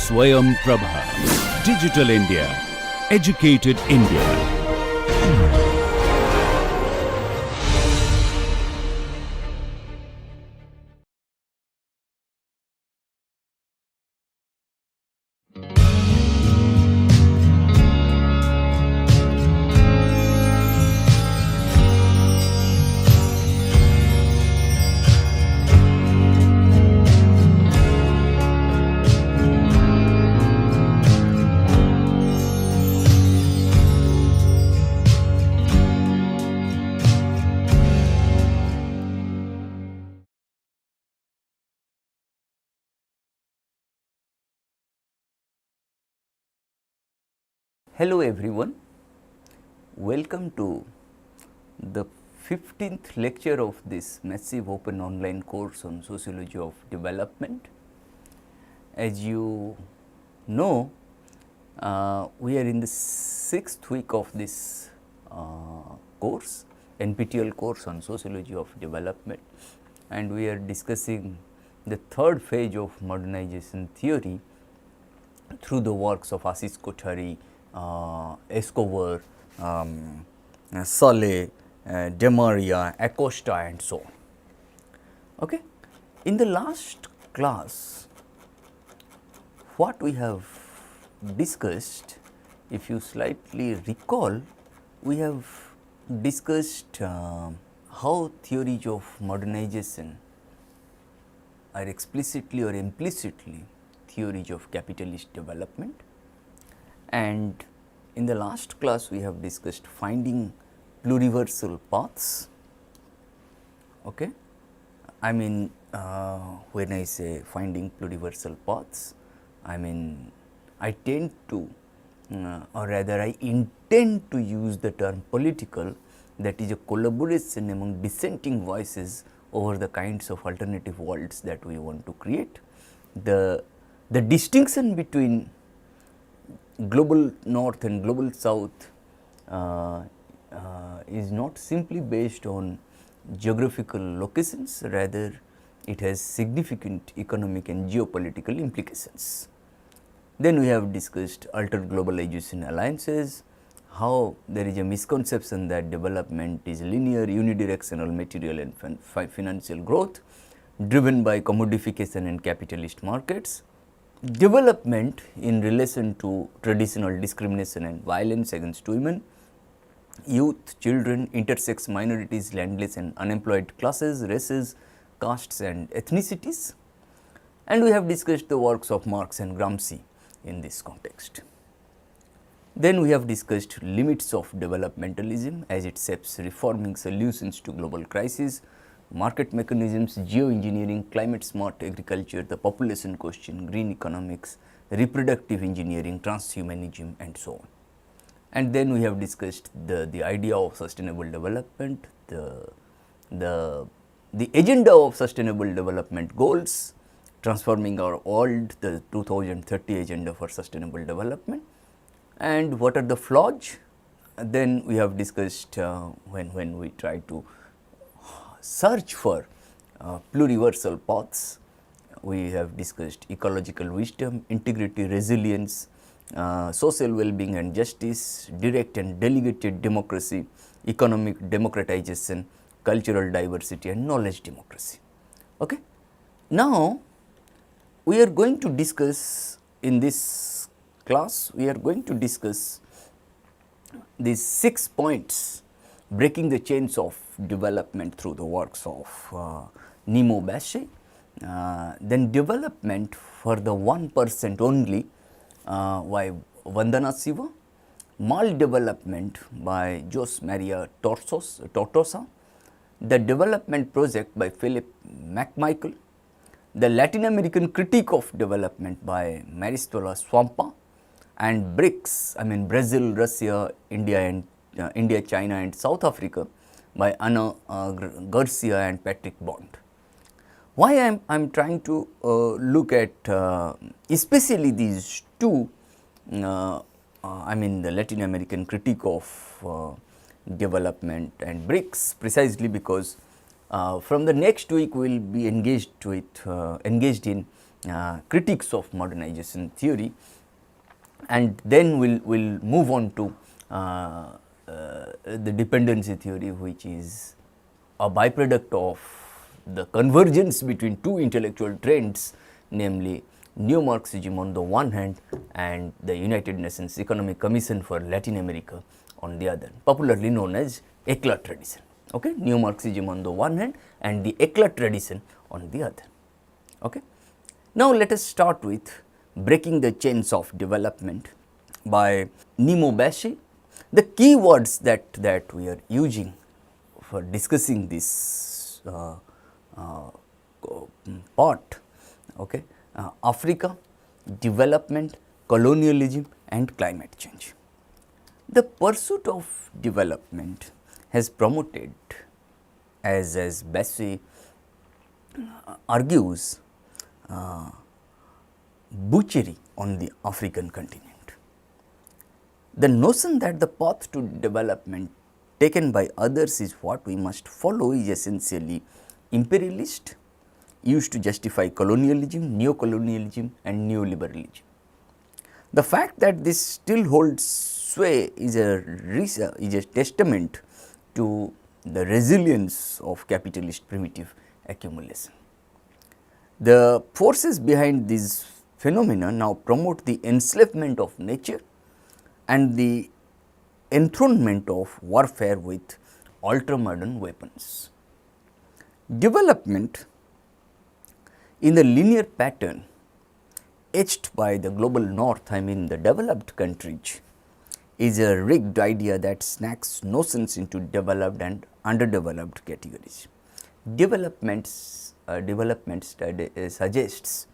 Swayam Prabha. Digital India. Educated India. Hello everyone, welcome to the 15th lecture of this massive open online course on Sociology of Development. As you know, we are in the 6th week of this course, NPTEL course on Sociology of Development, and we are discussing the third phase of modernization theory through the works of Ashish Kothari, Escobar, Saleh, Demaria, Acosta and so on. Okay. In the last class, what we have discussed, if you slightly recall, we have discussed how theories of modernization are explicitly or implicitly theories of capitalist development. And in the last class, we have discussed finding pluriversal paths. Okay. I mean, when I say finding pluriversal paths, I mean, I tend to or rather I intend to use the term political, that is a collaboration among dissenting voices over the kinds of alternative worlds that we want to create. The distinction between global north and global south is not simply based on geographical locations, rather it has significant economic and geopolitical implications. Then we have discussed altered globalization alliances, how there is a misconception that development is linear, unidirectional material and financial growth driven by commodification and capitalist markets. Development in relation to traditional discrimination and violence against women, youth, children, intersex minorities, landless and unemployed classes, races, castes and ethnicities. And we have discussed the works of Marx and Gramsci in this context. Then we have discussed limits of developmentalism as it shapes reforming solutions to global crises, market mechanisms, geoengineering, climate smart agriculture, the population question, green economics, reproductive engineering, transhumanism and so on. And then we have discussed the idea of sustainable development, the agenda of sustainable development goals, transforming our world, the 2030 agenda for sustainable development, and what are the flaws. Then we have discussed when we try to search for pluriversal paths, we have discussed ecological wisdom, integrity, resilience, social well-being and justice, direct and delegated democracy, economic democratization, cultural diversity and knowledge democracy. Okay. Now, we are going to discuss in this class, we are going to discuss these 6 points, breaking the chains of development through the works of Nemo Bashe, then development for the 1% only by Vandana Shiva, Maldevelopment by Jose Maria Tortosa, the development project by Philip McMichael, the Latin American critique of development by Maristola Swampa, and BRICS, I mean Brazil, Russia, India, China and South Africa by Ana Garcia and Patrick Bond. Why I am trying to look at especially these two, I mean the Latin American critique of development and BRICS, precisely because from the next week we will be engaged in critiques of modernization theory, and then we will move on to the dependency theory, which is a byproduct of the convergence between two intellectual trends, namely neo-Marxism on the one hand and the United Nations Economic Commission for Latin America on the other, popularly known as ECLA tradition. Okay? Neo-Marxism on the one hand and the ECLA tradition on the other. Okay? Now, let us start with breaking the chains of development by Nemo Bashe. The key words that we are using for discussing this part, okay, Africa, development, colonialism and climate change. The pursuit of development has promoted, as Bashe argues, butchery on the African continent. The notion that the path to development taken by others is what we must follow is essentially imperialist, used to justify colonialism, neo-colonialism and neoliberalism. The fact that this still holds sway is a testament to the resilience of capitalist primitive accumulation. The forces behind these phenomena now promote the enslavement of nature and the enthronement of warfare with ultra-modern weapons. Development in the linear pattern etched by the global north, I mean the developed countries, is a rigged idea that snacks notions into developed and underdeveloped categories. Development study suggests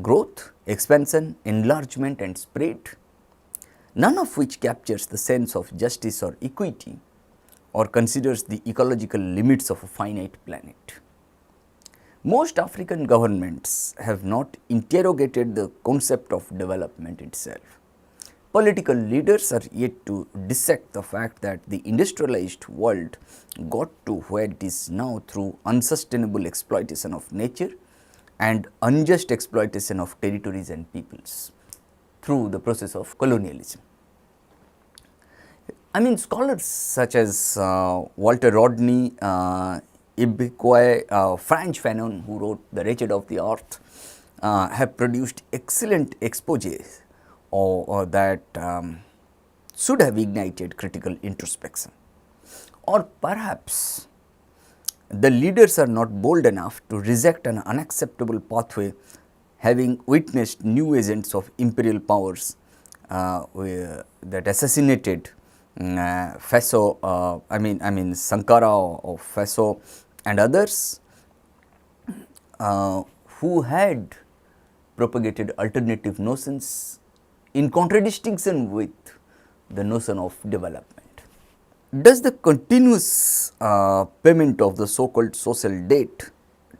growth, expansion, enlargement and spread, none of which captures the sense of justice or equity or considers the ecological limits of a finite planet. Most African governments have not interrogated the concept of development itself. Political leaders are yet to dissect the fact that the industrialized world got to where it is now through unsustainable exploitation of nature and unjust exploitation of territories and peoples through the process of colonialism. I mean, scholars such as Walter Rodney, Ibequois, Franz Fanon, who wrote The Wretched of the Earth, have produced excellent exposés or that should have ignited critical introspection. Or perhaps the leaders are not bold enough to reject an unacceptable pathway, having witnessed new agents of imperial powers that assassinated Sankara of Faso and others who had propagated alternative notions in contradistinction with the notion of development. Does the continuous payment of the so-called social debt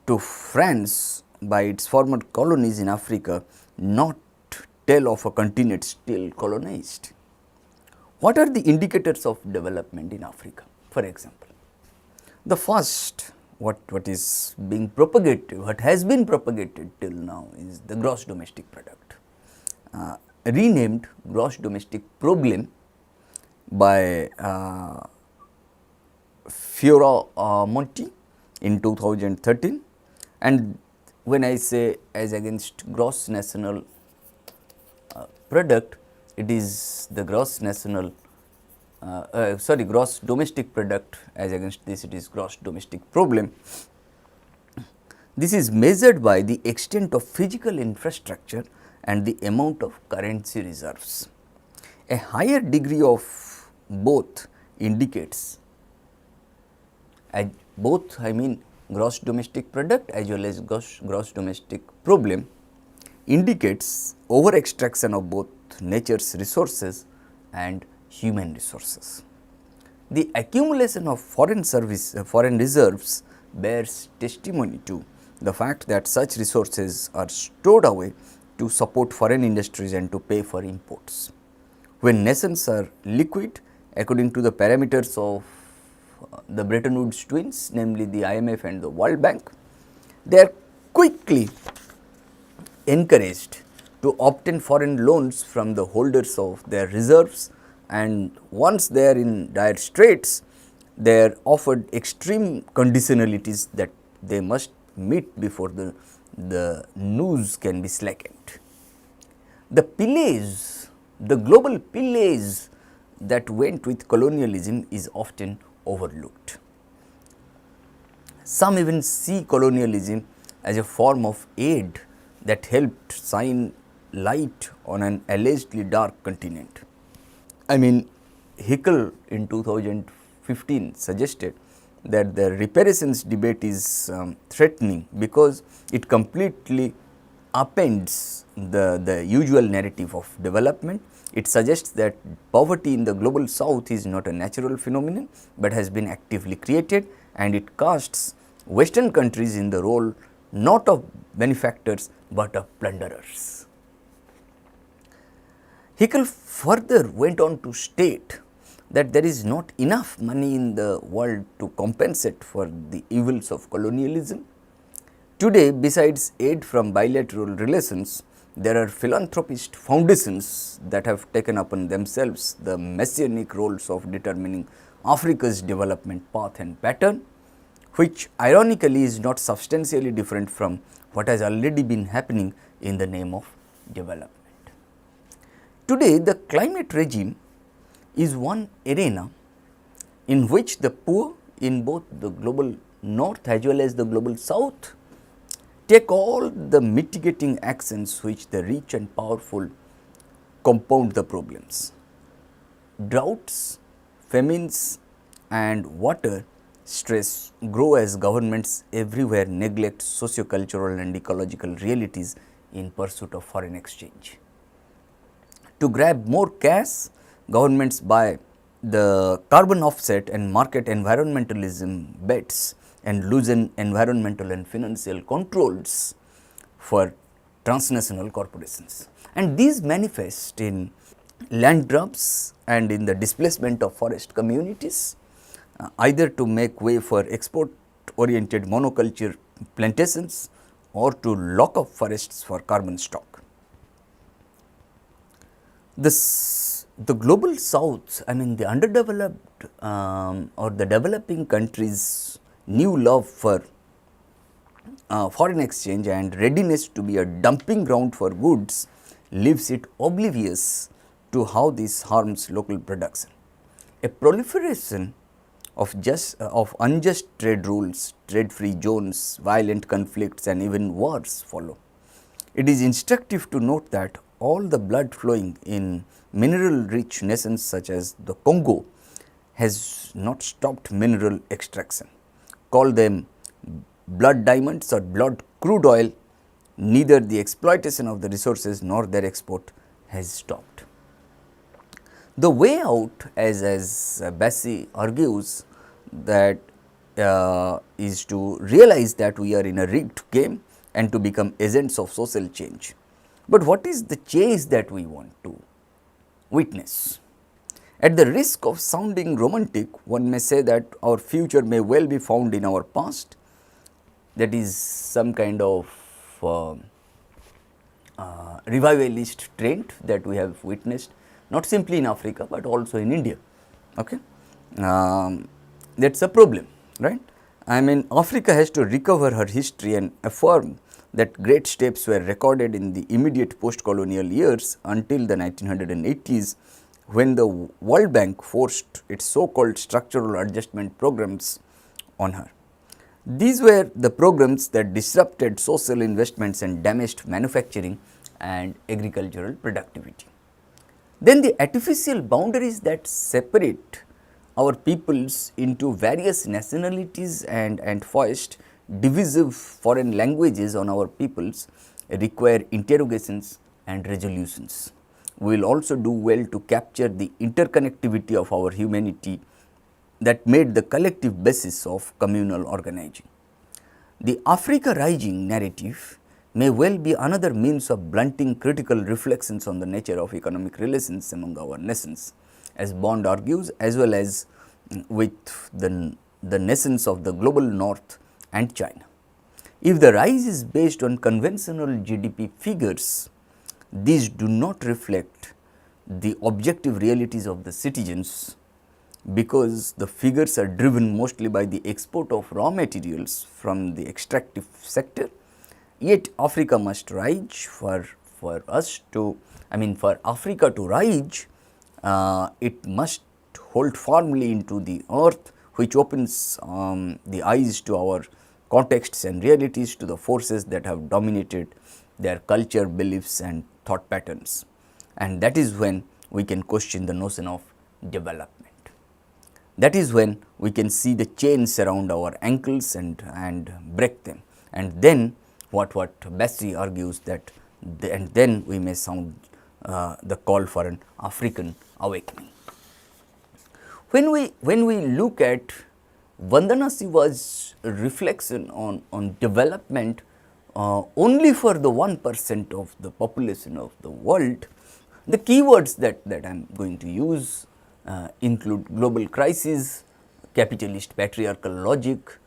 to France by its former colonies in Africa not tell of a continent still colonized? What are the indicators of development in Africa, for example? The first, what is being propagated, what has been propagated till now is the gross domestic product, renamed gross domestic problem by Fioramonti in 2013, and when I say as against gross national product, it is the gross national gross domestic product, as against this it is gross domestic problem. This is measured by the extent of physical infrastructure and the amount of currency reserves. A higher degree of both indicates gross domestic product as well as gross domestic problem indicates over extraction of both nature's resources and human resources. The accumulation of foreign reserves bears testimony to the fact that such resources are stored away to support foreign industries and to pay for imports. When nations are liquid according to the parameters of the Bretton Woods twins, namely the IMF and the World Bank, they are quickly encouraged to obtain foreign loans from the holders of their reserves, and once they are in dire straits, they are offered extreme conditionalities that they must meet before the noose can be slackened. The pillage, the global pillage that went with colonialism is often overlooked. Some even see colonialism as a form of aid that helped shine light on an allegedly dark continent. I mean, Hickel in 2015 suggested that the reparations debate is threatening because it completely upends the usual narrative of development. It suggests that poverty in the global south is not a natural phenomenon, but has been actively created, and it casts Western countries in the role not of benefactors, but of plunderers. Hickel further went on to state that there is not enough money in the world to compensate for the evils of colonialism. Today, besides aid from bilateral relations, there are philanthropist foundations that have taken upon themselves the messianic roles of determining Africa's development path and pattern, which ironically is not substantially different from what has already been happening in the name of development. Today, the climate regime is one arena in which the poor in both the global north as well as the global south take all the mitigating actions which the rich and powerful compound the problems. Droughts, famines and water stress grow as governments everywhere neglect socio-cultural and ecological realities in pursuit of foreign exchange. To grab more cash, governments buy the carbon offset and market environmentalism bets and loosen environmental and financial controls for transnational corporations. And these manifest in land grabs and in the displacement of forest communities, either to make way for export oriented monoculture plantations or to lock up forests for carbon stock. The global south, I mean the underdeveloped or the developing countries' new love for foreign exchange and readiness to be a dumping ground for goods leaves it oblivious to how this harms local production. A proliferation of unjust trade rules, trade free zones, violent conflicts and even wars follow. It is instructive to note that all the blood flowing in mineral rich nations such as the Congo has not stopped mineral extraction. Call them blood diamonds or blood crude oil, neither the exploitation of the resources nor their export has stopped. The way out, as Bassi argues, that is to realize that we are in a rigged game and to become agents of social change. But what is the change that we want to witness? At the risk of sounding romantic, one may say that our future may well be found in our past. That is some kind of revivalist trend that we have witnessed, not simply in Africa, but also in India. Okay? That is a problem, right? I mean, Africa has to recover her history and affirm that great steps were recorded in the immediate post-colonial years until the 1980s, when the World Bank forced its so-called structural adjustment programs on her. These were the programs that disrupted social investments and damaged manufacturing and agricultural productivity. Then the artificial boundaries that separate our peoples into various nationalities and foist divisive foreign languages on our peoples require interrogations and resolutions. We will also do well to capture the interconnectivity of our humanity that made the collective basis of communal organizing. The Africa Rising narrative may well be another means of blunting critical reflections on the nature of economic relations among our nations, as Bond argues, as well as with the nations of the global north and China. If the rise is based on conventional GDP figures, these do not reflect the objective realities of the citizens, because the figures are driven mostly by the export of raw materials from the extractive sector. Yet Africa must rise for us to, for Africa to rise, it must hold firmly into the earth, which opens the eyes to our contexts and realities, to the forces that have dominated their culture, beliefs and thought patterns. And that is when we can question the notion of development. That is when we can see the chains around our ankles and break them. And then what Bassi argues that, and then we may sound the call for an African awakening. When we look at Vandana Shiva's reflection on development only for the 1% of the population of the world, the keywords that I am going to use include global crisis, capitalist patriarchal logic,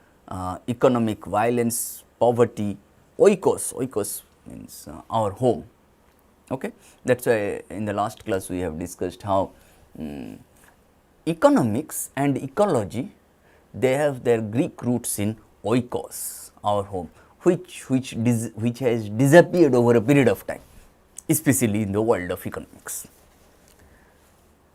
economic violence, poverty, oikos. Oikos means our home. Okay? That is why in the last class we have discussed how economics and ecology, they have their Greek roots in oikos, our home, which has disappeared over a period of time, especially in the world of economics.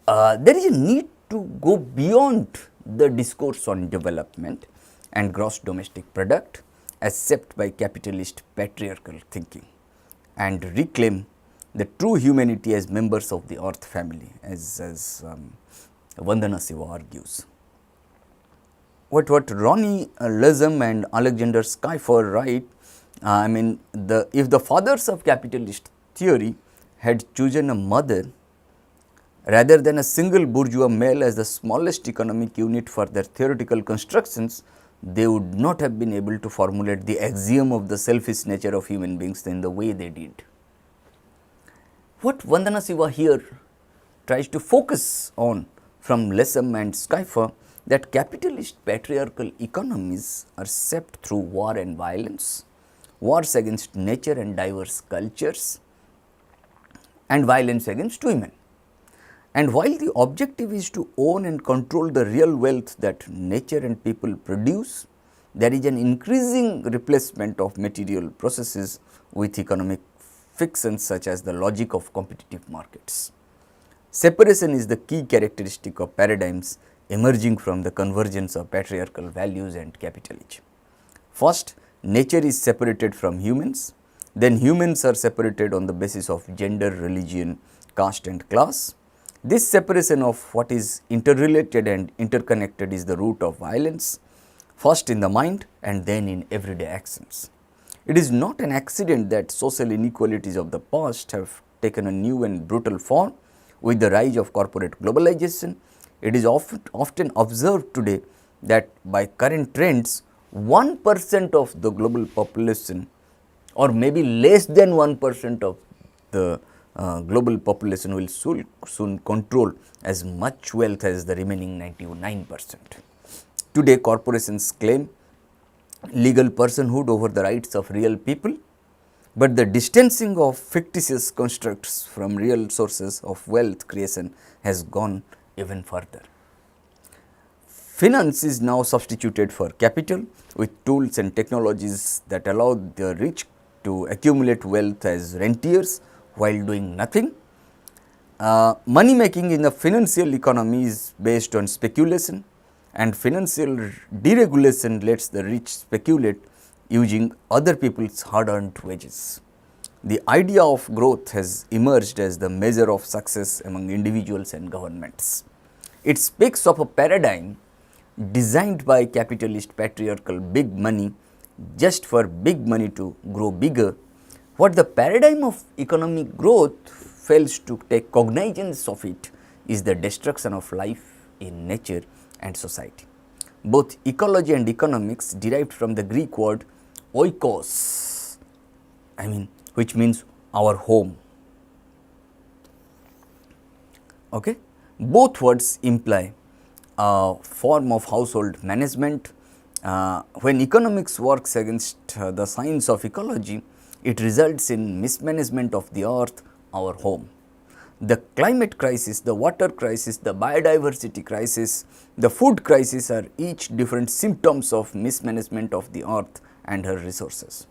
There is a need to go beyond the discourse on development and gross domestic product as shaped by capitalist patriarchal thinking, and reclaim the true humanity as members of the earth family, as Vandana Shiva argues. What Ronnie Lezum and Alexander Schiffer write, if the fathers of capitalist theory had chosen a mother rather than a single bourgeois male as the smallest economic unit for their theoretical constructions, they would not have been able to formulate the axiom of the selfish nature of human beings in the way they did. What Vandana Shiva here tries to focus on from Lezum and Schiffer, that capitalist patriarchal economies are shaped through war and violence, wars against nature and diverse cultures, and violence against women. And while the objective is to own and control the real wealth that nature and people produce, there is an increasing replacement of material processes with economic fictions such as the logic of competitive markets. Separation is the key characteristic of paradigms emerging from the convergence of patriarchal values and capitalism. First, nature is separated from humans, then humans are separated on the basis of gender, religion, caste and class. This separation of what is interrelated and interconnected is the root of violence, first in the mind and then in everyday actions. It is not an accident that social inequalities of the past have taken a new and brutal form with the rise of corporate globalization. It is often observed today that by current trends, 1% of the global population, or maybe less than 1% of the global population, will soon control as much wealth as the remaining 99%. Today, corporations claim legal personhood over the rights of real people, but the distancing of fictitious constructs from real sources of wealth creation has gone even further. Finance is now substituted for capital with tools and technologies that allow the rich to accumulate wealth as rentiers while doing nothing. Money making in the financial economy is based on speculation, and financial deregulation lets the rich speculate using other people's hard-earned wages. The idea of growth has emerged as the measure of success among individuals and governments. It speaks of a paradigm designed by capitalist patriarchal big money just for big money to grow bigger. What the paradigm of economic growth fails to take cognizance of it is the destruction of life in nature and society. Both ecology and economics derived from the Greek word oikos, which means our home. Okay? Both words imply a form of household management When economics works against the science of ecology, it results in mismanagement of the earth, our home. The climate crisis, the water crisis, the biodiversity crisis, the food crisis are each different symptoms of mismanagement of the earth and her resources.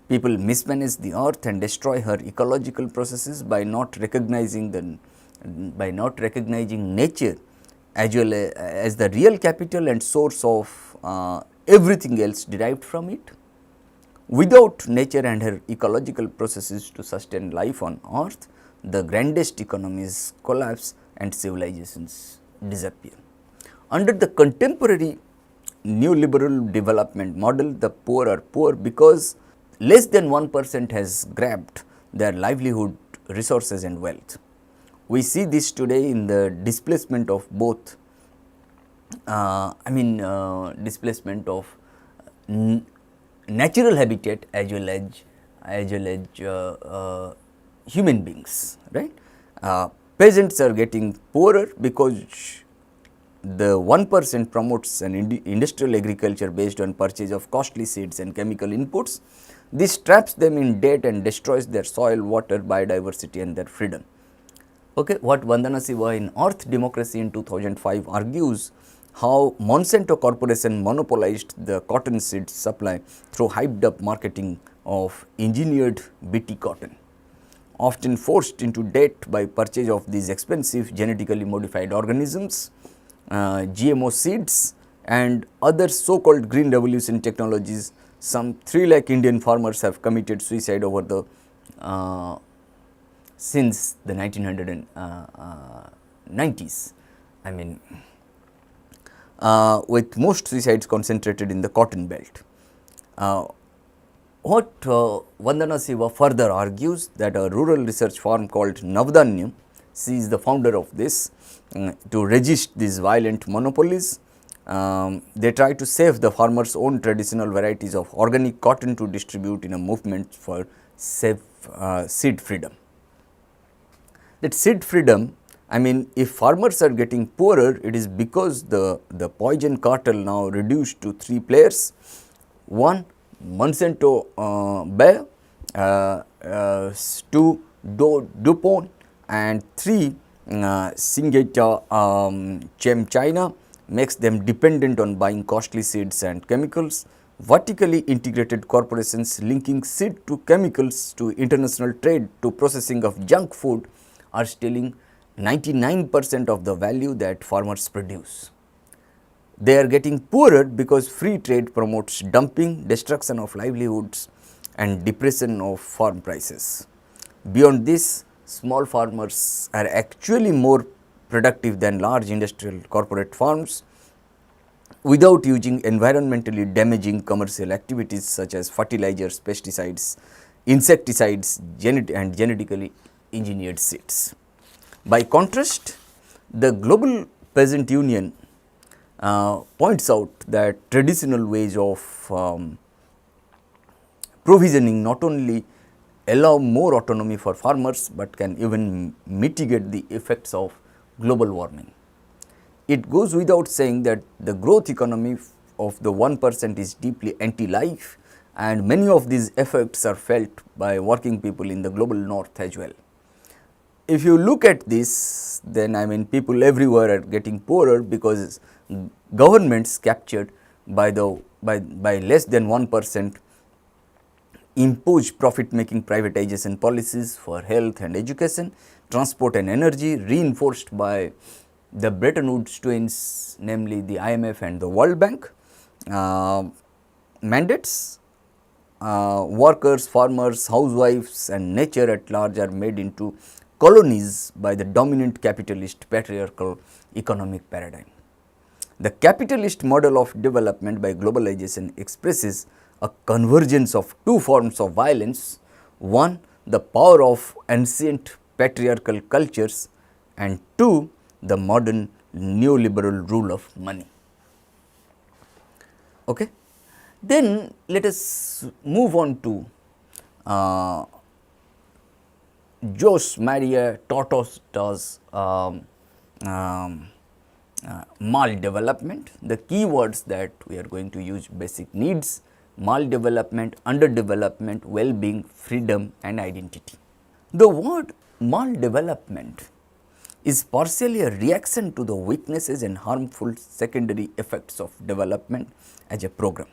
People mismanage the earth and destroy her ecological processes by not recognizing nature as well as the real capital and source of everything else derived from it. Without nature and her ecological processes to sustain life on earth, the grandest economies collapse and civilizations disappear. Under the contemporary neoliberal development model, the poor are poor because less than 1% has grabbed their livelihood, resources and wealth. We see this today in the displacement of both, displacement of natural habitat as well as human beings, right. Peasants are getting poorer because the 1% promotes an industrial agriculture based on purchase of costly seeds and chemical inputs. This traps them in debt and destroys their soil, water, biodiversity and their freedom. Okay, what Vandana Shiva in Earth Democracy in 2005 argues how Monsanto Corporation monopolized the cotton seed supply through hyped up marketing of engineered Bt cotton, often forced into debt by purchase of these expensive genetically modified organisms, GMO seeds and other so called green revolution technologies. Some 3 lakh Indian farmers have committed suicide over the since the 1990s. With most suicides concentrated in the cotton belt. What Vandana Shiva further argues that a rural research firm called Navdanya, she is the founder of this, to resist these violent monopolies. They try to save the farmers' own traditional varieties of organic cotton to distribute in a movement for seed freedom. That seed freedom, if farmers are getting poorer, it is because the poison cartel now reduced to 3 players. 1, Monsanto Bayer, 2, DuPont and 3, Syngenta Chem China makes them dependent on buying costly seeds and chemicals. Vertically integrated corporations linking seed to chemicals to international trade to processing of junk food are stealing 99% of the value that farmers produce. They are getting poorer because free trade promotes dumping, destruction of livelihoods and depression of farm prices. Beyond this, small farmers are actually more productive than large industrial corporate farms without using environmentally damaging commercial activities such as fertilizers, pesticides, insecticides and genetically engineered seeds. By contrast, the Global Peasant Union points out that traditional ways of provisioning not only allow more autonomy for farmers, but can even mitigate the effects of global warming. It goes without saying that the growth economy of the 1% is deeply anti-life, and many of these effects are felt by working people in the global north as well. If you look at this, then people everywhere are getting poorer because governments captured by less than 1% impose profit making privatization policies for health and education, transport and energy, reinforced by the Bretton Woods twins, namely the IMF and the World Bank. Mandates, workers, farmers, housewives and nature at large are made into colonies by the dominant capitalist patriarchal economic paradigm. The capitalist model of development by globalization expresses a convergence of 2 forms of violence. 1, the power of ancient patriarchal cultures, and 2, the modern neoliberal rule of money. Okay. Then let us move on to Jose Maria Tortosa's maldevelopment. The key words that we are going to use: basic needs, maldevelopment, underdevelopment, well-being, freedom and identity. The word maldevelopment is partially a reaction to the weaknesses and harmful secondary effects of development as a program.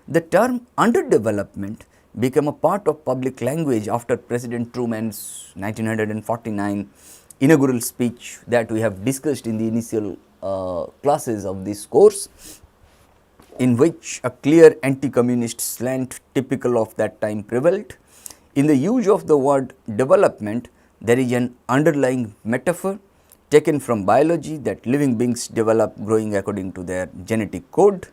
The term underdevelopment became a part of public language after President Truman's 1949 inaugural speech that we have discussed in the initial classes of this course, in which a clear anti-communist slant typical of that time prevailed. In the use of the word development, there is an underlying metaphor taken from biology that living beings develop growing according to their genetic code.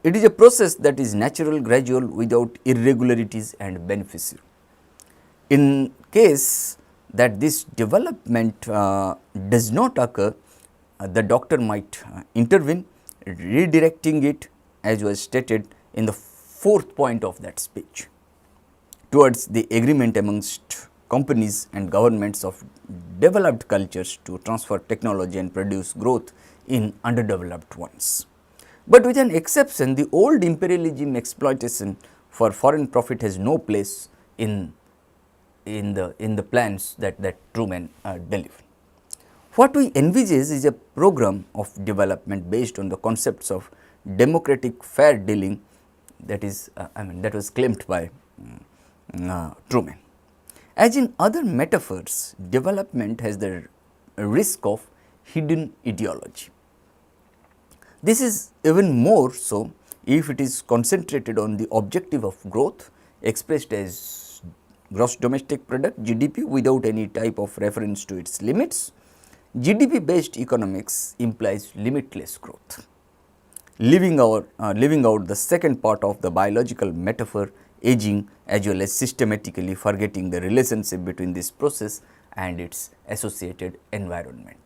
It is a process that is natural, gradual, without irregularities and beneficial. In case that this development does not occur, the doctor might intervene, redirecting it, as was stated in the fourth point of that speech, towards the agreement amongst companies and governments of developed cultures to transfer technology and produce growth in underdeveloped ones. But with an exception, the old imperialism exploitation for foreign profit has no place in the plans that Truman delivered. What we envisage is a program of development based on the concepts of democratic fair dealing that is that was claimed by Truman. As in other metaphors, development has the risk of hidden ideology. This is even more so if it is concentrated on the objective of growth expressed as gross domestic product GDP without any type of reference to its limits. GDP based economics implies limitless growth. Leaving out the second part of the biological metaphor, aging, as well as systematically forgetting the relationship between this process and its associated environment.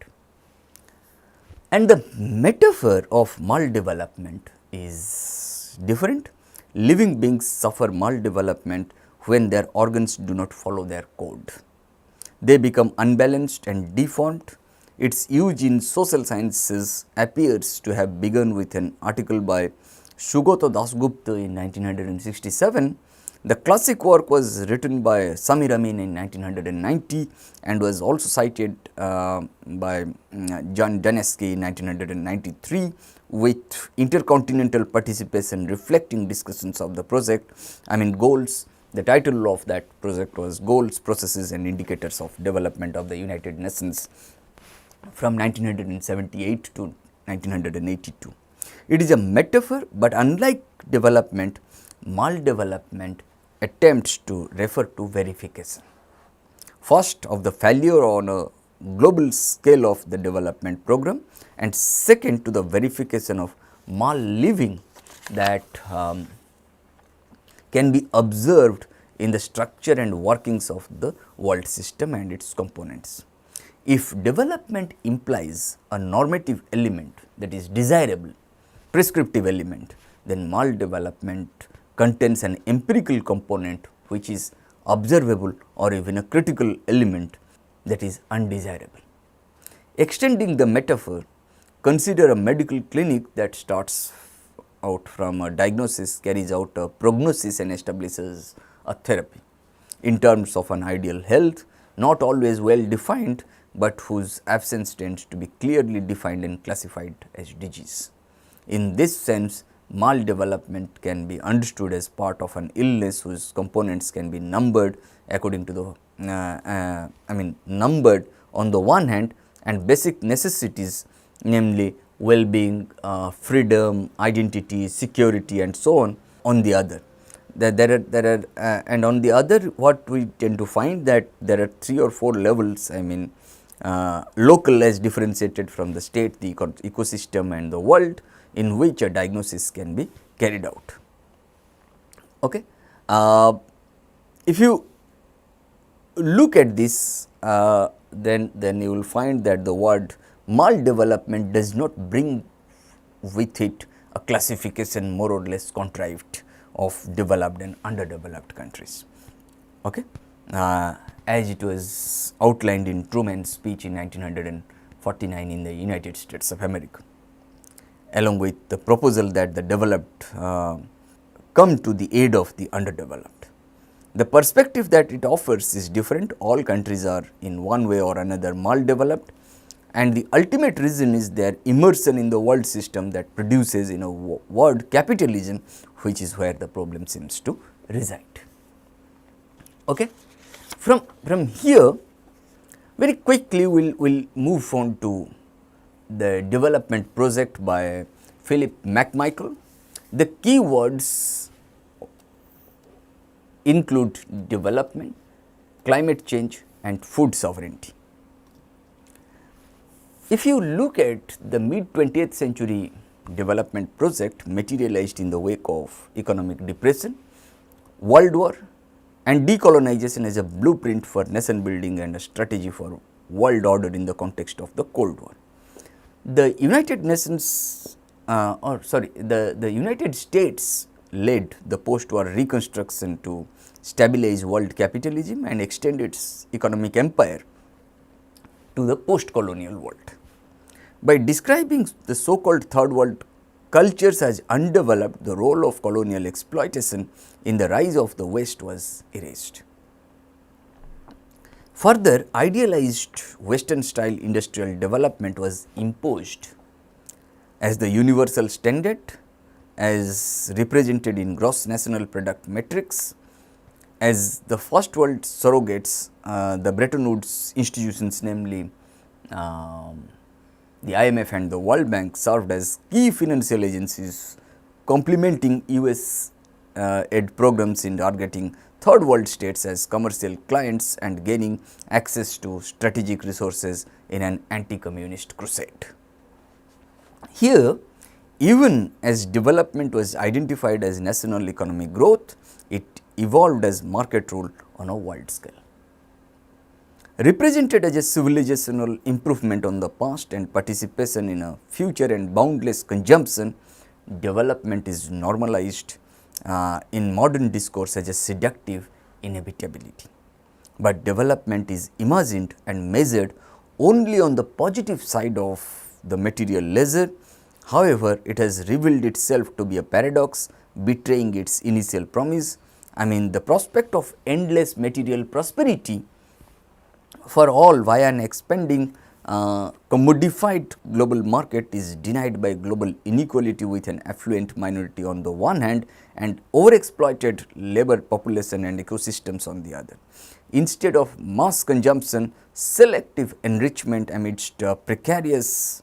And the metaphor of maldevelopment is different. Living beings suffer maldevelopment when their organs do not follow their code. They become unbalanced and deformed. Its use in social sciences appears to have begun with an article by Sugata Dasgupta in 1967. The classic work was written by Samir Amin in 1990 and was also cited by John Danesky in 1993, with intercontinental participation reflecting discussions of the project. Goals. The title of that project was Goals, Processes and Indicators of Development of the United Nations from 1978 to 1982. It is a metaphor, but unlike development, maldevelopment attempts to refer to verification. First, of the failure on a global scale of the development program, and second, to the verification of mal-living that can be observed in the structure and workings of the world system and its components. If development implies a normative element, that is desirable, prescriptive element, then maldevelopment contains an empirical component which is observable, or even a critical element that is undesirable. Extending the metaphor, consider a medical clinic that starts out from a diagnosis, carries out a prognosis and establishes a therapy in terms of an ideal health, not always well defined, but whose absence tends to be clearly defined and classified as disease. In this sense, maldevelopment can be understood as part of an illness whose components can be numbered according to the numbered on the one hand, and basic necessities, namely well-being, freedom, identity, security and so on the other. And on the other, what we tend to find that there are 3 or 4 levels, local as differentiated from the state, the ecosystem and the world, in which a diagnosis can be carried out. Okay. If you look at this, then you will find that the word maldevelopment does not bring with it a classification more or less contrived of developed and underdeveloped countries. Okay. As it was outlined in Truman's speech in 1949 49 in the United States of America, along with the proposal that the developed come to the aid of the underdeveloped. The perspective that it offers is different. All countries are in one way or another maldeveloped, and the ultimate reason is their immersion in the world system that produces, in a word, capitalism, which is where the problem seems to reside. Okay. From here, very quickly we'll move on to the development project by Philip McMichael. The key words include development, climate change and food sovereignty. If you look at the mid 20th century development project materialized in the wake of economic depression, World War and decolonization as a blueprint for nation building and a strategy for world order in the context of the Cold War. The United Nations the United States led the post-war reconstruction to stabilize world capitalism and extend its economic empire to the post-colonial world. By describing the so-called third world cultures as undeveloped, the role of colonial exploitation in the rise of the West was erased. Further, idealized Western style industrial development was imposed as the universal standard, as represented in gross national product metrics, as the first world surrogates. The Bretton Woods institutions, namely the IMF and the World Bank, served as key financial agencies complementing US aid programs in targeting third world states as commercial clients and gaining access to strategic resources in an anti-communist crusade. Here, even as development was identified as national economic growth, it evolved as market rule on a world scale. Represented as a civilizational improvement on the past and participation in a future and boundless consumption, development is normalized in modern discourse as a seductive inevitability. But development is imagined and measured only on the positive side of the material ledger. However, it has revealed itself to be a paradox, betraying its initial promise. The prospect of endless material prosperity for all via an expanding commodified global market is denied by global inequality with an affluent minority on the one hand and overexploited labor population and ecosystems on the other. Instead of mass consumption, selective enrichment amidst precarious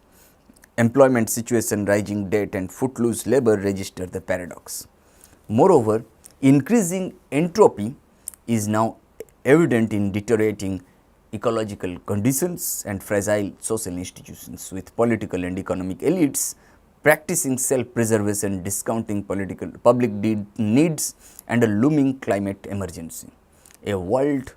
employment situation, rising debt and footloose labor register the paradox. Moreover, increasing entropy is now evident in deteriorating ecological conditions and fragile social institutions, with political and economic elites practicing self-preservation, discounting public needs and a looming climate emergency. A world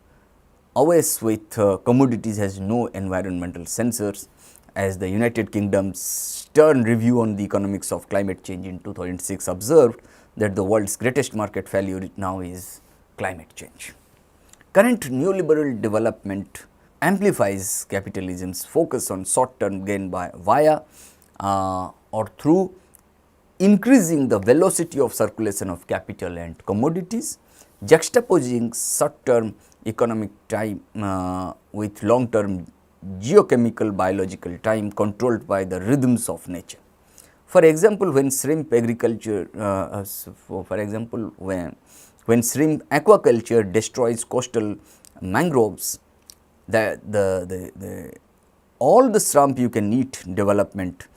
awash with commodities has no environmental censors, as the United Kingdom's stern review on the economics of climate change in 2006 observed that the world's greatest market failure now is climate change. Current neoliberal development amplifies capitalism's focus on short-term gain via or through increasing the velocity of circulation of capital and commodities, juxtaposing short-term economic time with long-term geochemical biological time controlled by the rhythms of nature. For example, when shrimp agriculture, when shrimp aquaculture destroys coastal mangroves, all the shrimp you can eat development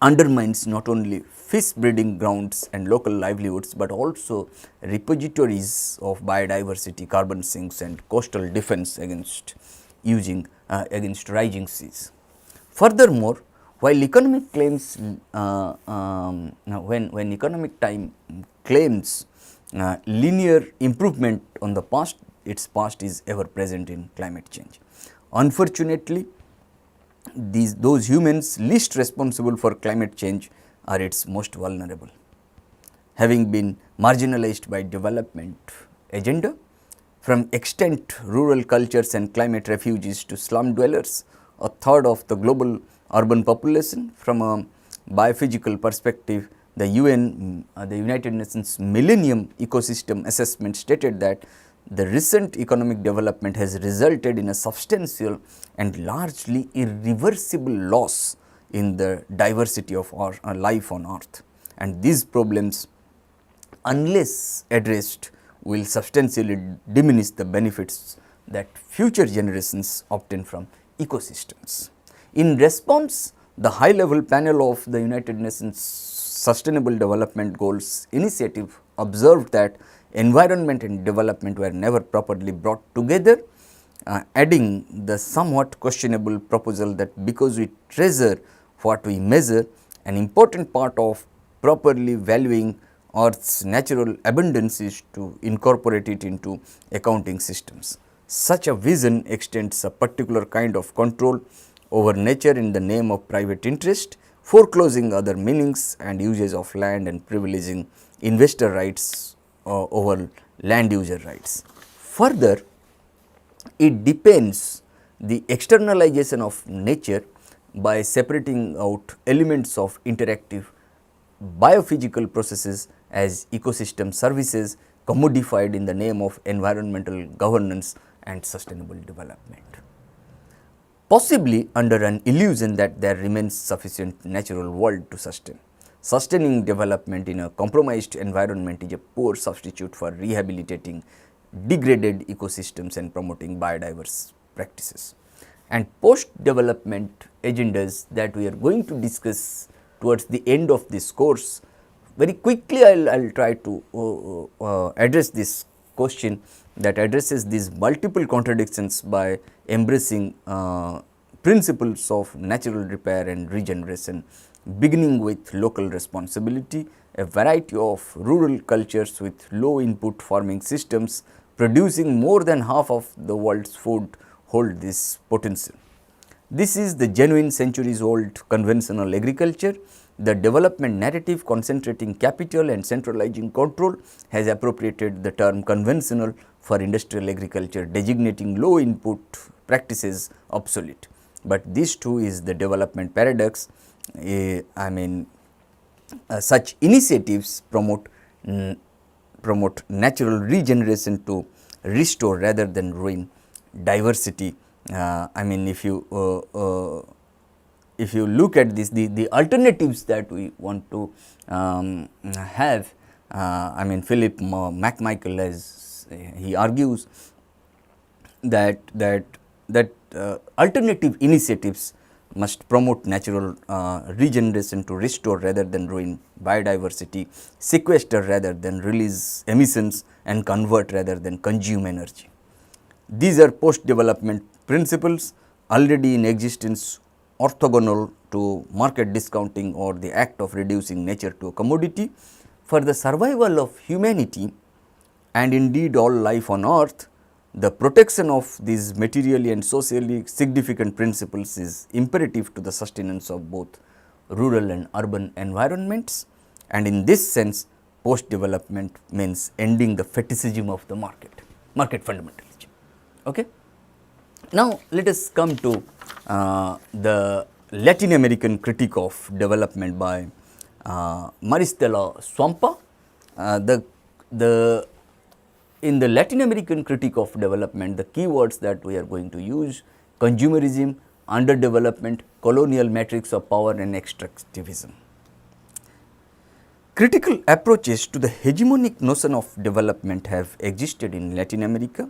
undermines not only fish breeding grounds and local livelihoods, but also repositories of biodiversity, carbon sinks and coastal defense against rising seas. Furthermore, while economic claims when economic time claims linear improvement on the past, its past is ever present in climate change. Unfortunately, those humans least responsible for climate change are its most vulnerable. Having been marginalized by development agenda, from extant rural cultures and climate refugees to slum dwellers, a third of the global urban population. From a biophysical perspective, the the United Nations Millennium Ecosystem Assessment stated that the recent economic development has resulted in a substantial and largely irreversible loss in the diversity of our life on earth, and these problems, unless addressed, will substantially diminish the benefits that future generations obtain from ecosystems. In response, the high level panel of the United Nations Sustainable Development Goals initiative observed that environment and development were never properly brought together, adding the somewhat questionable proposal that because we treasure what we measure, an important part of properly valuing Earth's natural abundance is to incorporate it into accounting systems. Such a vision extends a particular kind of control over nature in the name of private interest, foreclosing other meanings and uses of land and privileging investor rights over land user rights. Further, it depends the externalization of nature by separating out elements of interactive biophysical processes as ecosystem services commodified in the name of environmental governance and sustainable development, possibly under an illusion that there remains sufficient natural world to sustain. Sustaining development in a compromised environment is a poor substitute for rehabilitating degraded ecosystems and promoting biodiverse practices. And post-development agendas that we are going to discuss towards the end of this course, very quickly I will try to address this question that addresses these multiple contradictions by embracing principles of natural repair and regeneration, beginning with local responsibility. A variety of rural cultures with low input farming systems producing more than half of the world's food hold this potential. This is the genuine centuries old conventional agriculture. The development narrative concentrating capital and centralizing control has appropriated the term conventional for industrial agriculture, designating low input practices obsolete. But this too is the development paradox. Such initiatives promote natural regeneration to restore rather than ruin diversity. If you look at this, the alternatives that we want to have, Philip McMichael, as he argues that alternative initiatives must promote natural regeneration to restore rather than ruin biodiversity, sequester rather than release emissions, and convert rather than consume energy. These are post-development principles already in existence, orthogonal to market discounting or the act of reducing nature to a commodity. For the survival of humanity and indeed all life on earth, the protection of these materially and socially significant principles is imperative to the sustenance of both rural and urban environments, and in this sense post-development means ending the fetishism of the market fundamentalism. Okay? Now, let us come to the Latin American critique of development by Maristela Swampa. In the Latin American critique of development, the key words that we are going to use: consumerism, underdevelopment, colonial matrix of power, and extractivism. Critical approaches to the hegemonic notion of development have existed in Latin America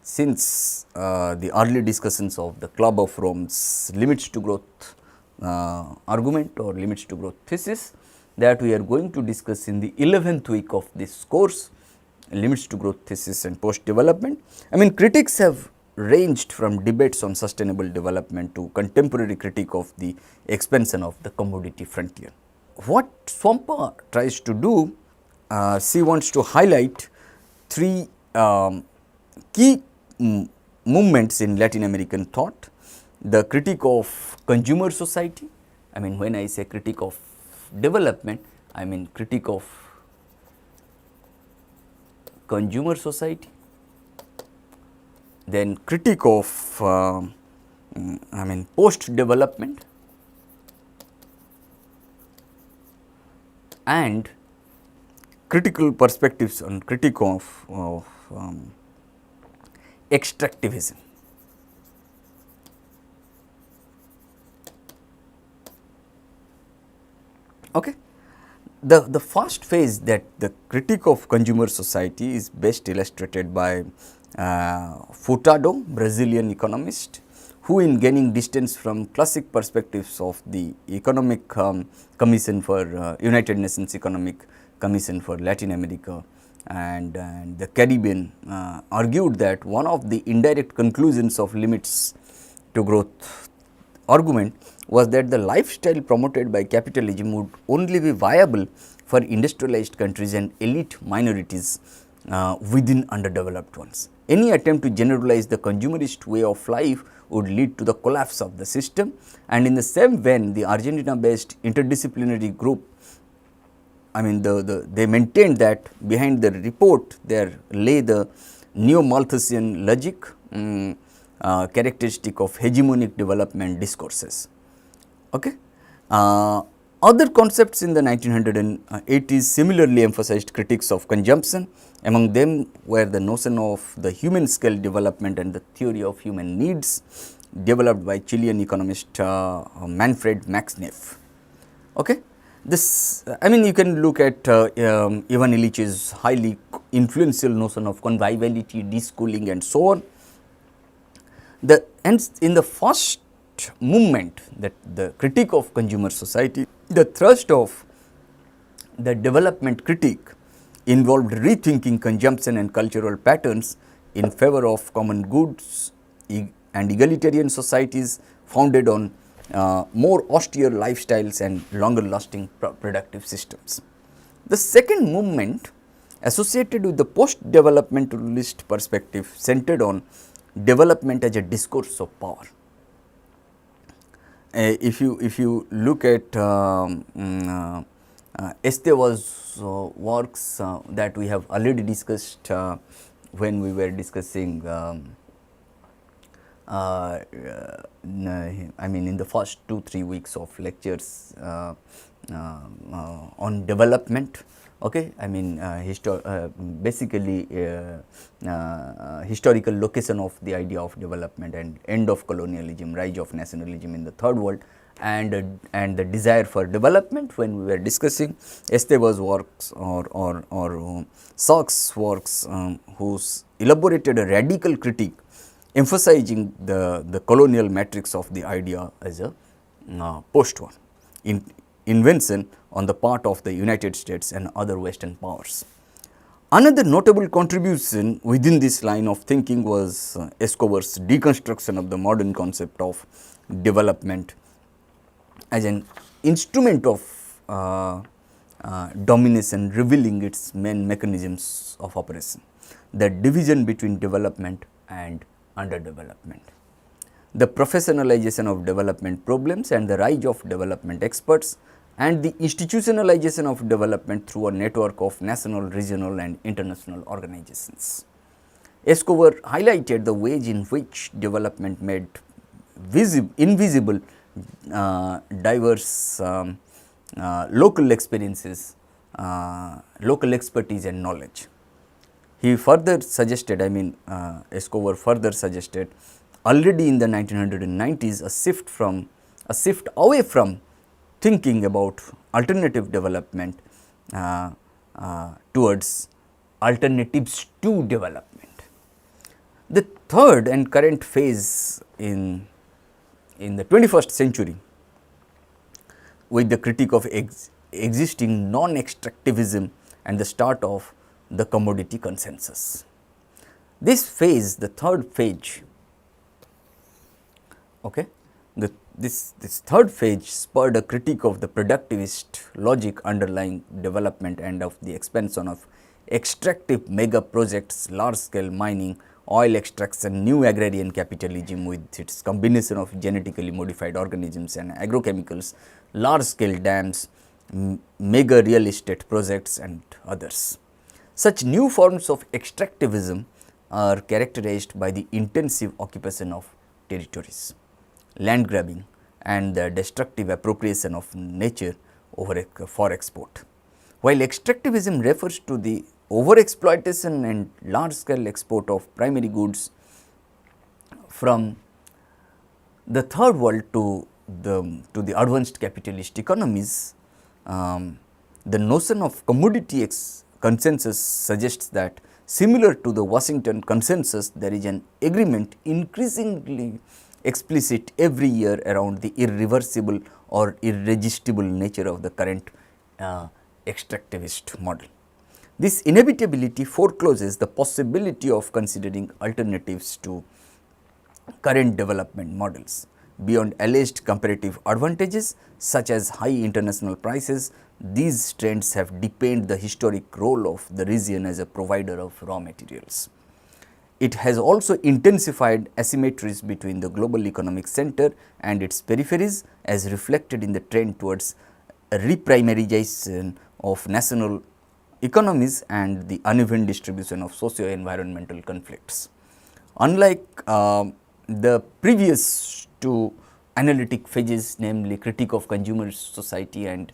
since the early discussions of the Club of Rome's limits to growth argument or limits to growth thesis that we are going to discuss in the 11th week of this course, limits to growth thesis and post development. Critics have ranged from debates on sustainable development to contemporary critique of the expansion of the commodity frontier. What Swampa tries to do, she wants to highlight three key movements in Latin American thought: the critique of consumer society. When I say critique of development, I mean critique of consumer society, then critique of post development and critical perspectives on critique of extractivism. Okay. The first phase, that the critique of consumer society, is best illustrated by Furtado, Brazilian economist, who in gaining distance from classic perspectives of the Economic Commission for United Nations Economic Commission for Latin America and the Caribbean, argued that one of the indirect conclusions of limits to growth argument was that the lifestyle promoted by capitalism would only be viable for industrialized countries and elite minorities within underdeveloped ones. Any attempt to generalize the consumerist way of life would lead to the collapse of the system, and in the same vein the Argentina based interdisciplinary group, they maintained that behind the report there lay the neo-Malthusian logic characteristic of hegemonic development discourses. Okay. Other concepts in the 1980s similarly emphasized critiques of consumption. Among them were the notion of the human scale development and the theory of human needs, developed by Chilean economist Manfred Max Neff. Okay. This, you can look at Ivan Illich's highly influential notion of conviviality, deschooling and so on. And in the first movement, that the critique of consumer society, the thrust of the development critique involved rethinking consumption and cultural patterns in favor of common goods and egalitarian societies founded on more austere lifestyles and longer lasting productive systems. The second movement, associated with the post developmentalist perspective, centered on development as a discourse of power. If you look at Esteva's works that we have already discussed when we were discussing in the first 2-3 weeks of lectures on development. Okay, basically historical location of the idea of development and end of colonialism, rise of nationalism in the third world, and the desire for development. When we were discussing Esteva's works or Sachs' works, who's elaborated a radical critique emphasizing the colonial matrix of the idea as a post-war invention on the part of the United States and other Western powers. Another notable contribution within this line of thinking was Escobar's deconstruction of the modern concept of development as an instrument of domination, revealing its main mechanisms of operation, the division between development and underdevelopment, the professionalization of development problems and the rise of development experts, and the institutionalization of development through a network of national, regional and international organizations. Escobar highlighted the ways in which development made invisible diverse local experiences, local expertise and knowledge. He further suggested, Escobar further suggested already in the 1990s a shift away from thinking about alternative development towards alternatives to development. The third and current phase in the 21st century, with the critique of existing non-extractivism and the start of the commodity consensus. This phase, the third phase, okay, this third phase spurred a critique of the productivist logic underlying development and of the expansion of extractive mega projects, large scale mining, oil extraction, new agrarian capitalism with its combination of genetically modified organisms and agrochemicals, large scale dams, mega real estate projects and others. Such new forms of extractivism are characterized by the intensive occupation of territories. land grabbing and the destructive appropriation of nature for export. While extractivism refers to the overexploitation and large scale export of primary goods from the third world to the advanced capitalist economies, the notion of commodity consensus suggests that similar to the Washington consensus, there is an agreement increasingly explicit every year around the irreversible or irresistible nature of the current extractivist model. This inevitability forecloses the possibility of considering alternatives to current development models. Beyond alleged comparative advantages such as high international prices, these trends have deepened the historic role of the region as a provider of raw materials. It has also intensified asymmetries between the global economic center and its peripheries, as reflected in the trend towards a reprimarization of national economies and the uneven distribution of socio-environmental conflicts. Unlike the previous two analytic phases, namely critique of consumer society and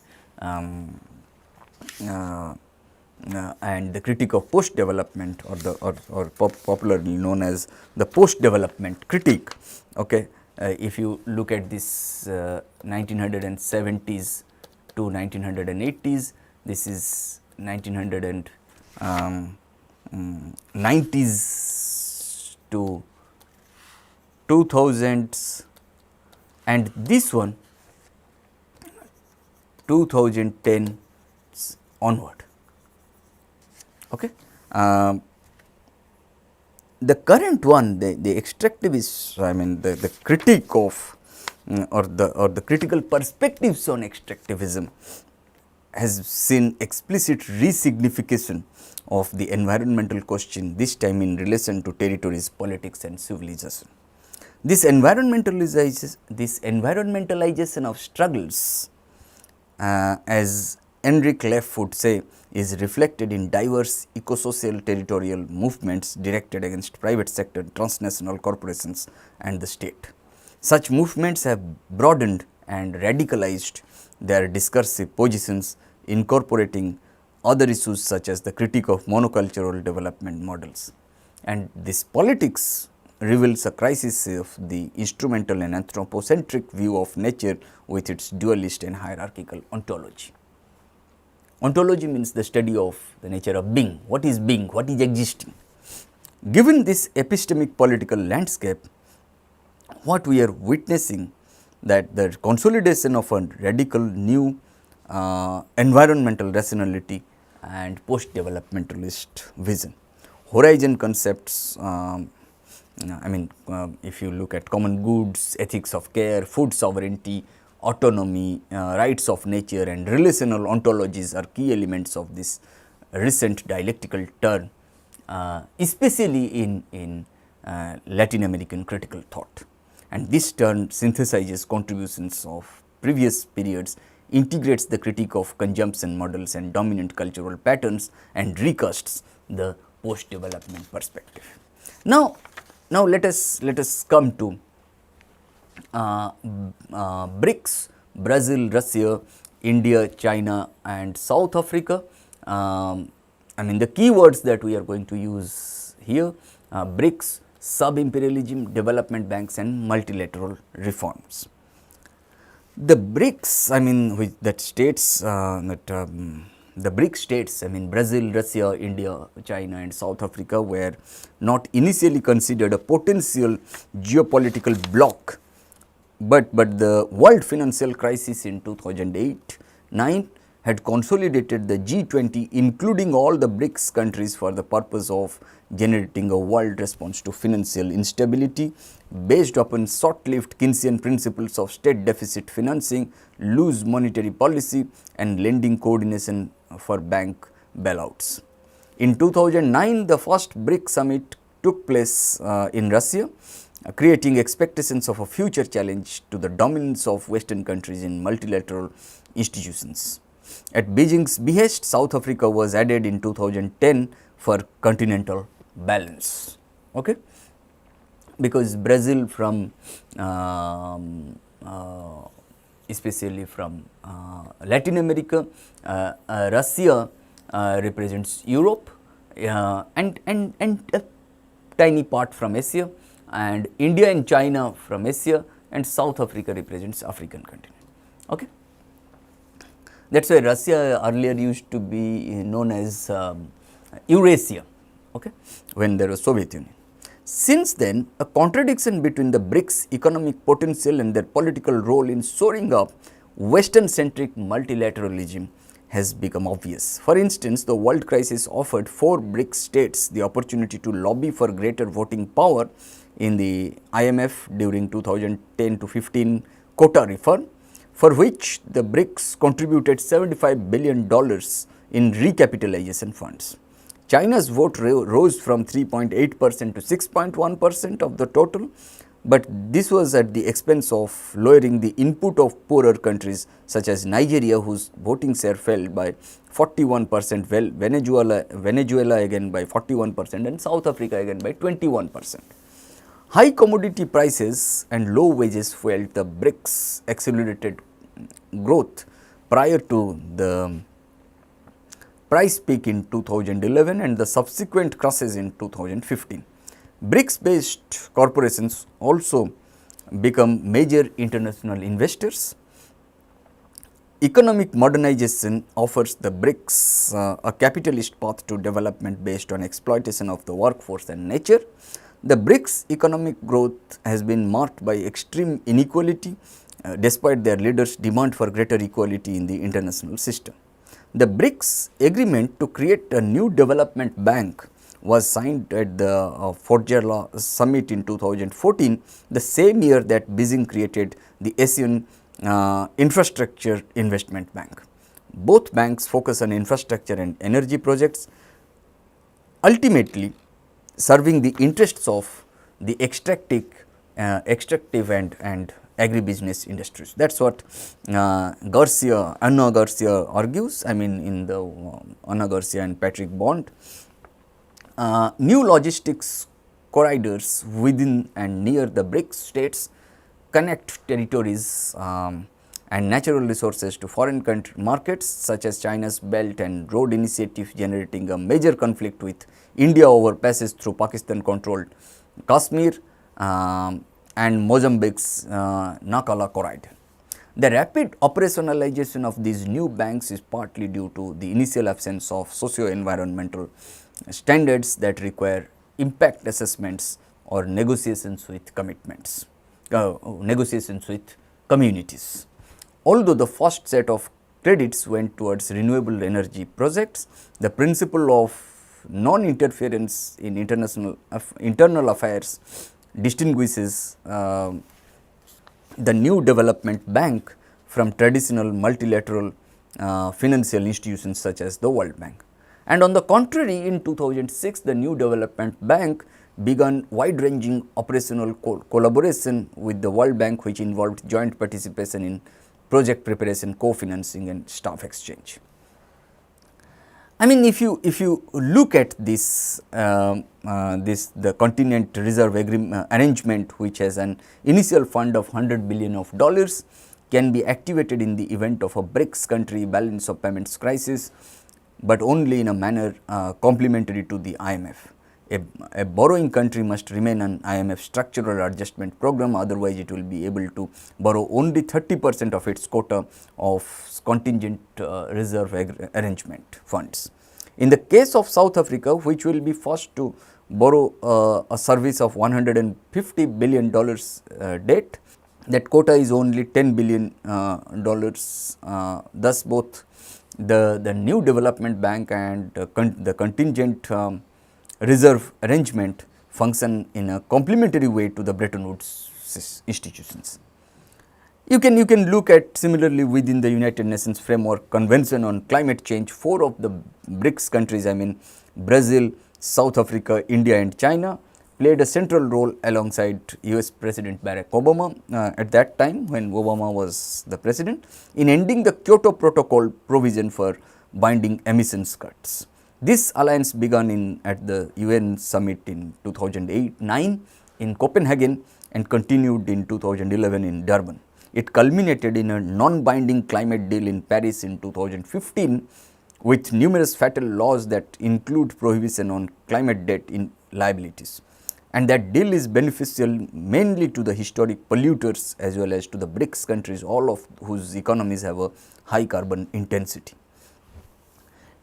the critique of post development, or popularly known as the post development critique. Okay. If you look at this 1970s to 1980s, this is 1990s to 2000s, and this one 2010 onward. Okay. The current one, the extractivist, I mean the critique of or the critical perspectives on extractivism has seen explicit resignification of the environmental question, this time in relation to territories, politics and civilization. This environmentalization of struggles, as Enric Leff would say, is reflected in diverse eco-social territorial movements directed against private sector, transnational corporations and the state. Such movements have broadened and radicalized their discursive positions, incorporating other issues such as the critique of monocultural development models. And this politics reveals a crisis of the instrumental and anthropocentric view of nature with its dualist and hierarchical ontology. Ontology means the study of the nature of being. What is being? What is existing? Given this epistemic political landscape, what we are witnessing, that the consolidation of a radical new environmental rationality and post-developmentalist vision. Horizon concepts, if you look at common goods, ethics of care, food sovereignty, autonomy, rights of nature and relational ontologies are key elements of this recent dialectical turn, especially in Latin American critical thought. And this turn synthesizes contributions of previous periods, integrates the critique of consumption models and dominant cultural patterns, and recasts the post-development perspective. Now let us come to BRICS: Brazil, Russia, India, China and South Africa. The keywords that we are going to use here, BRICS: sub-imperialism, development banks and multilateral reforms. The BRICS, the BRICS states, Brazil, Russia, India, China and South Africa were not initially considered a potential geopolitical bloc, but the world financial crisis in 2008-9 had consolidated the G20, including all the BRICS countries, for the purpose of generating a world response to financial instability based upon short-lived Keynesian principles of state deficit financing, loose monetary policy and lending coordination for bank bailouts. In 2009, the first BRICS summit took place in Russia, creating expectations of a future challenge to the dominance of Western countries in multilateral institutions. At Beijing's behest, South Africa was added in 2010 for continental balance. Okay. because Brazil from especially from Latin America, Russia represents Europe, and a tiny part from Asia, and India and China from Asia, and South Africa represents African continent. Okay. That is why Russia earlier used to be known as Eurasia, okay, when there was Soviet Union. Since then, a contradiction between the BRICS economic potential and their political role in shoring up Western-centric multilateralism has become obvious. For instance, the world crisis offered 4 BRICS states the opportunity to lobby for greater voting power in the IMF during 2010 to 15 quota reform, for which the BRICS contributed $75 billion in recapitalization funds. China's vote rose from 3.8% to 6.1% of the total, but this was at the expense of lowering the input of poorer countries such as Nigeria, whose voting share fell by 41%, well, Venezuela again by 41%, and South Africa again by 21%. High commodity prices and low wages fueled the BRICS accelerated growth prior to the price peak in 2011 and the subsequent crashes in 2015. BRICS based corporations also become major international investors. Economic modernization offers the BRICS a capitalist path to development based on exploitation of the workforce and nature. The BRICS economic growth has been marked by extreme inequality despite their leaders' demand for greater equality in the international system. The BRICS agreement to create a new development bank was signed at the Fujairah summit in 2014, the same year that Beijing created the Asian Infrastructure Investment Bank. Both banks focus on infrastructure and energy projects, ultimately serving the interests of the extractive and agribusiness industries. That is what Anna Garcia argues, I mean in the Anna Garcia and Patrick Bond. New logistics corridors within and near the BRICS states connect territories and natural resources to foreign markets such as China's Belt and Road Initiative, generating a major conflict with India over passage through Pakistan controlled Kashmir and Mozambique's Nacala corridor. The rapid operationalization of these new banks is partly due to the initial absence of socio-environmental standards that require impact assessments or negotiations with communities. Although the first set of credits went towards renewable energy projects, the principle of non-interference in internal affairs distinguishes the new development bank from traditional multilateral financial institutions such as the World Bank. And on the contrary, in 2006, the new development bank began wide-ranging operational collaboration with the World Bank, which involved joint participation in project preparation, co-financing and staff exchange. I mean, if you look at this, the Continent Reserve arrangement, which has an initial fund of $100 billion can be activated in the event of a BRICS country balance of payments crisis, but only in a manner complementary to the IMF. A borrowing country must remain an IMF structural adjustment program, otherwise it will be able to borrow only 30% of its quota of contingent reserve arrangement funds. In the case of South Africa, which will be forced to borrow a service of $150 billion debt, that quota is only $10 billion. Thus, both the new development bank and the contingent reserve arrangement function in a complementary way to the Bretton Woods institutions. You can look at similarly within the United Nations Framework Convention on Climate Change, 4 of the BRICS countries, I mean Brazil, South Africa, India and China, played a central role alongside US President Barack Obama at that time when Obama was the president, in ending the Kyoto Protocol provision for binding emissions cuts. This alliance began at the UN summit in 2008-9 in Copenhagen and continued in 2011 in Durban. It culminated in a non-binding climate deal in Paris in 2015 with numerous fatal laws that include prohibition on climate debt in liabilities. And that deal is beneficial mainly to the historic polluters as well as to the BRICS countries, all of whose economies have a high carbon intensity.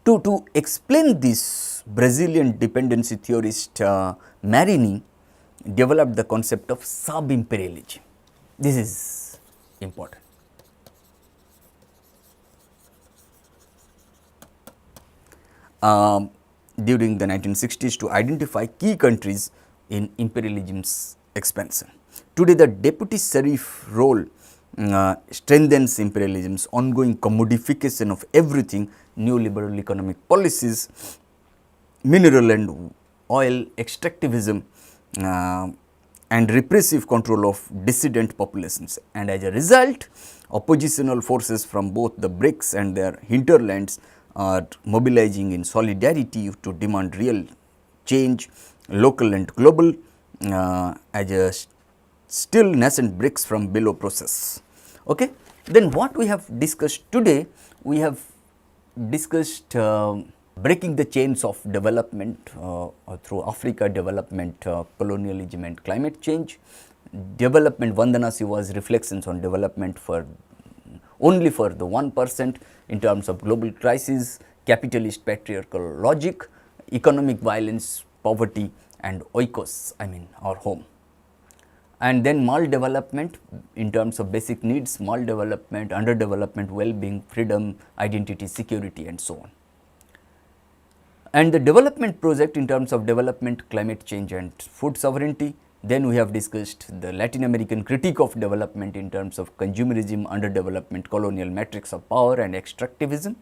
To explain this, Brazilian dependency theorist Marini developed the concept of sub-imperialism. This is important. During the 1960s to identify key countries in imperialism's expansion. Today, the deputy sheriff role strengthens imperialism's ongoing commodification of everything, neoliberal economic policies, mineral and oil extractivism, and repressive control of dissident populations. And as a result, oppositional forces from both the BRICS and their hinterlands are mobilizing in solidarity to demand real change, local and global, as a still nascent BRICS from below process. Okay. Then what we have discussed today, we have discussed breaking the chains of development through Africa, development, colonialism and climate change. Development, Vandanasi was reflections on development for only for the 1% in terms of global crisis, capitalist patriarchal logic, economic violence, poverty and oikos, I mean our home. And then maldevelopment in terms of basic needs, maldevelopment, underdevelopment, well-being, freedom, identity, security and so on. And the development project in terms of development, climate change and food sovereignty. Then we have discussed the Latin American critique of development in terms of consumerism, underdevelopment, colonial matrix of power and extractivism.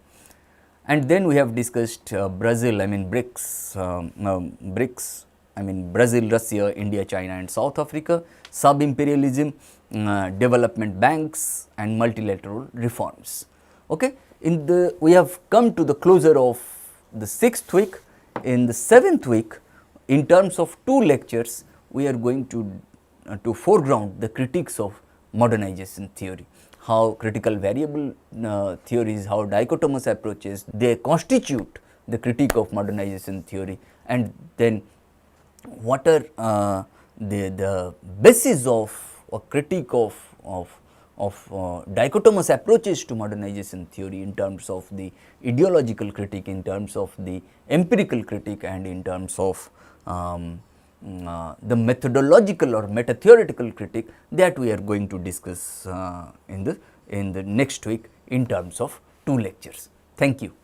And then we have discussed Brazil, I mean BRICS, I mean Brazil, Russia, India, China and South Africa, sub-imperialism, development banks and multilateral reforms. Okay. We have come to the closure of the 6th week. In the 7th week, in terms of 2 lectures, we are going to foreground the critiques of modernization theory, how critical variable theories, how dichotomous approaches, they constitute the critique of modernization theory, and then what are the basis of a critique of dichotomous approaches to modernization theory in terms of the ideological critique, in terms of the empirical critique and in terms of the methodological or meta-theoretical critique that we are going to discuss in the next week in terms of 2 lectures. Thank you.